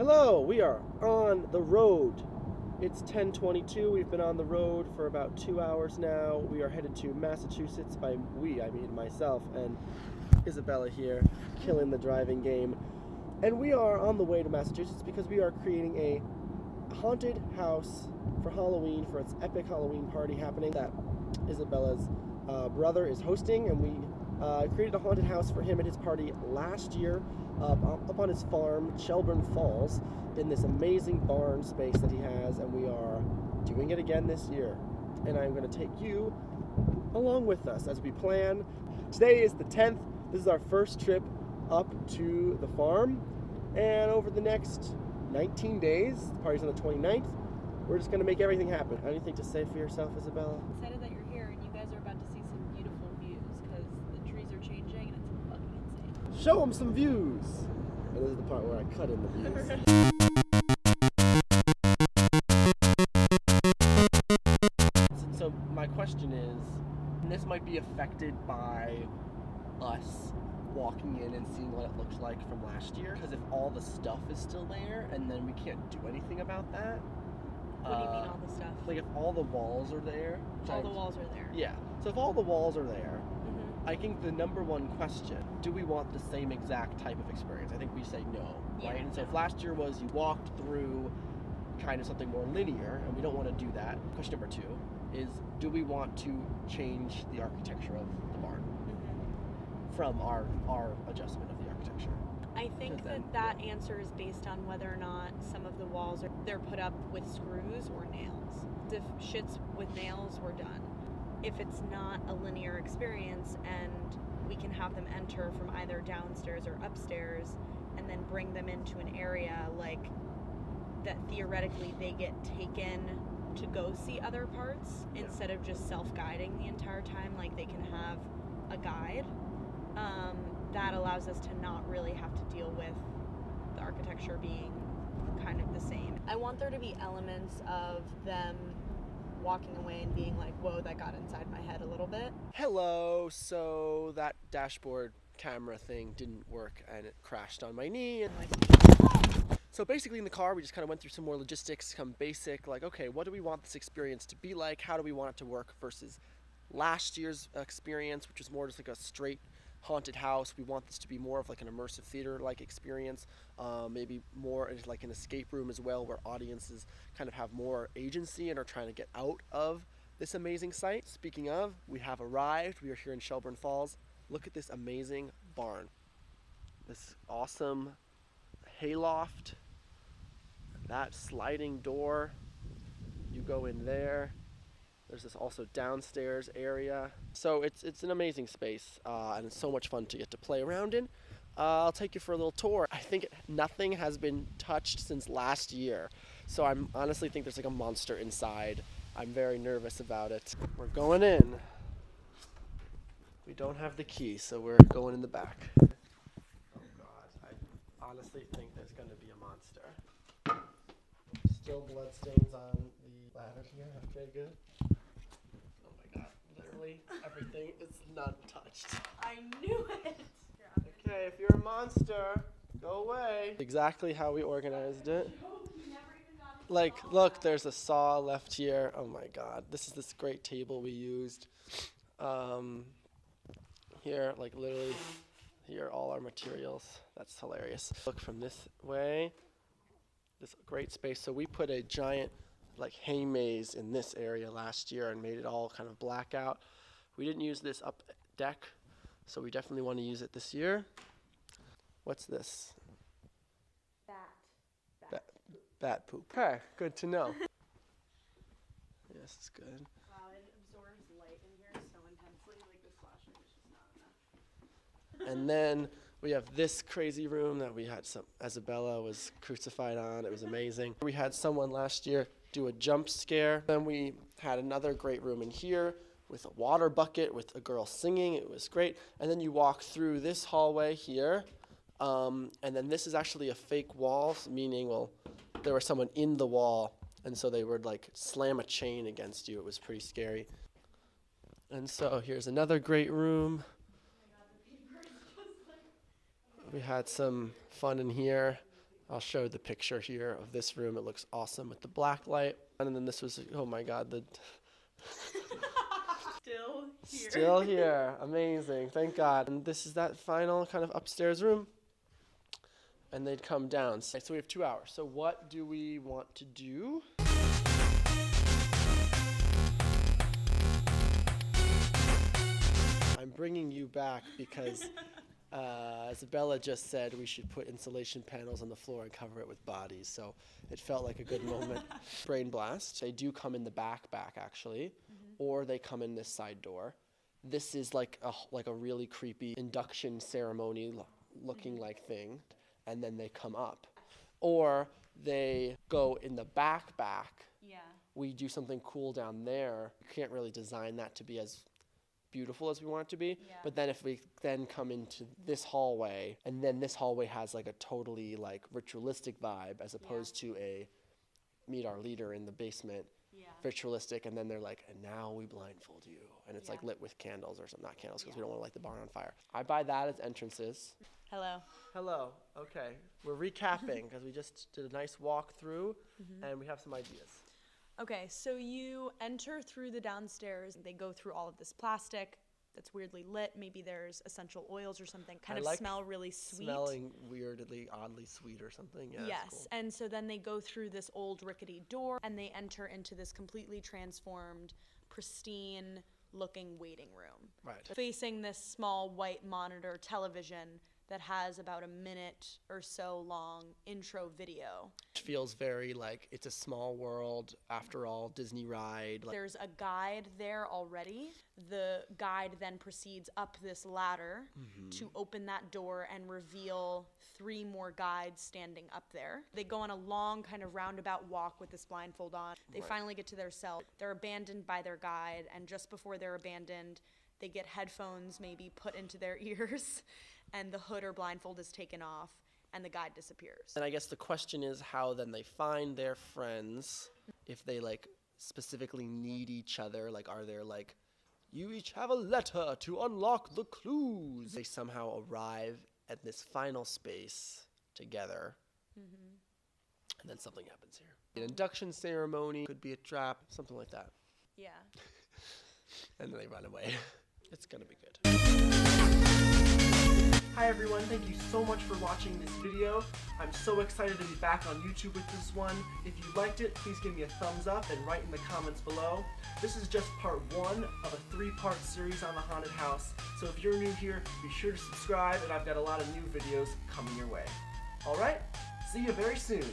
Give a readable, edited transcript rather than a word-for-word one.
Hello, we are on the road. It's 10:22. We've been on the road for about 2 hours now. We are headed to Massachusetts. By we, I mean myself and Isabella here, killing the driving game. And we are on the way to Massachusetts because we are creating a haunted house for Halloween, for its epic Halloween party happening that Isabella's brother is hosting. And we created a haunted house for him at his party last year up on his farm, Shelburne Falls, in this amazing barn space that he has, and we are doing it again this year. And I'm going to take you along with us as we plan. Today is the 10th. This is our first trip up to the farm, and over the next 19 days, the party's on the 29th, we're just going to make everything happen. Anything to say for yourself, Isabella? I'm excited that you're here and you guys are about to see some beautiful views because the trees are changing and it's fucking insane. Show them some views! And this is the part where I cut in the views. So my question is, and this might be affected by us walking in and seeing what it looks like from last year, because if all the stuff is still there and then we can't do anything about that. What do you mean all the stuff? Like if all the walls are there. All the walls are there. Yeah. So if all the walls are there, I think the number one question, do we want the same exact type of experience? I think we say no, right? And so if last year was you walked through kind of something more linear, and we don't want to do that. Question number two is, do we want to change the architecture of the barn from our adjustment of the architecture? I think that answer is based on whether or not some of the walls they're put up with screws or nails. If shit's with nails, we're done. If it's not a linear experience and we can have them enter from either downstairs or upstairs and then bring them into an area like that, theoretically they get taken to go see other parts instead of just self-guiding the entire time, like they can have a guide. That allows us to not really have to deal with the architecture being kind of the same. I want there to be elements of them walking away and being like, whoa, that got inside my head a little bit. Hello, so that dashboard camera thing didn't work and it crashed on my knee. And so basically in the car, we just kind of went through some more logistics, some basic, like, okay, what do we want this experience to be like? How do we want it to work versus last year's experience, which was more just like a straight haunted house. We want this to be more of like an immersive theater-like experience, maybe more like an escape room as well, where audiences kind of have more agency and are trying to get out of this amazing site. Speaking of, we have arrived. We are here in Shelburne Falls. Look at this amazing barn. This awesome hayloft. That sliding door. You go in there. There's this also downstairs area. So it's an amazing space, and it's so much fun to get to play around in. I'll take you for a little tour. I think nothing has been touched since last year. So I honestly think there's like a monster inside. I'm very nervous about it. We're going in. We don't have the key, so we're going in the back. Oh God, I honestly think there's gonna be a monster. Still bloodstains on the ladder here. Okay, good. Everything is not touched. I knew it! Okay, if you're a monster, go away. Exactly how we organized it. Like, look, there's a saw left here. Oh my God, this is this great table we used. Here, like literally, here are all our materials. That's hilarious. Look from this way, this great space. So we put a giant like hay maze in this area last year and made it all kind of black out. We didn't use this up deck, so we definitely want to use it this year. What's this? Bat poop. Okay, good to know. Yes, it's good. Wow, it absorbs light in here so intensely, like this flashlight is just not enough. And then we have this crazy room that we had Isabella was crucified on. It was amazing. We had someone last year do a jump scare. Then we had another great room in here with a water bucket with a girl singing. It was great. And then you walk through this hallway here. And then this is actually a fake wall, meaning, well, there was someone in the wall, and so they would like slam a chain against you. It was pretty scary. And so here's another great room. We had some fun in here. I'll show the picture here of this room. It looks awesome with the black light. And then this was, oh my God, the Still here. still here. Amazing. Thank God. And this is that final kind of upstairs room. And they'd come down. So we have 2 hours. So what do we want to do? I'm bringing you back because Isabella just said we should put insulation panels on the floor and cover it with bodies. So it felt like a good moment. Brain blast. They do come in the back actually, or they come in this side door. This is like a really creepy induction ceremony looking like thing, and then they come up, or they go in the back. Yeah. We do something cool down there. You can't really design that to be as beautiful as we want it to be. Yeah. But then if we then come into this hallway, and then this hallway has like a totally like ritualistic vibe as opposed to a meet our leader in the basement ritualistic, and then they're like, and now we blindfold you, and it's like lit with candles or something, not candles because we don't want to light the barn on fire. I buy that as entrances. Hello. Okay, we're recapping because we just did a nice walk through and we have some ideas. Okay, so you enter through the downstairs. They go through all of this plastic that's weirdly lit. Maybe there's essential oils or something. Smell really sweet. Smelling weirdly, oddly sweet or something. Yeah. Yes, Cool. and so then they go through this old rickety door and they enter into this completely transformed, pristine looking waiting room. Right. Facing this small white monitor television that has about a minute or so long intro video. It feels very like it's a small world after all, Disney ride. There's a guide there already. The guide then proceeds up this ladder to open that door and reveal 3 more guides standing up there. They go on a long kind of roundabout walk with this blindfold on. They finally get to their cell. They're abandoned by their guide, and just before they're abandoned, they get headphones maybe put into their ears, and the hood or blindfold is taken off, and the guide disappears. And I guess the question is how then they find their friends, if they like specifically need each other. Like, are there like, you each have a letter to unlock the clues. They somehow arrive at this final space together, and then something happens here. An induction ceremony, could be a trap, something like that. Yeah. And then they run away. It's gonna be good. Hi everyone, thank you so much for watching this video. I'm so excited to be back on YouTube with this one. If you liked it, please give me a thumbs up and write in the comments below. This is just part 1 of a 3-part series on the haunted house. So if you're new here, be sure to subscribe, and I've got a lot of new videos coming your way. Alright, see you very soon.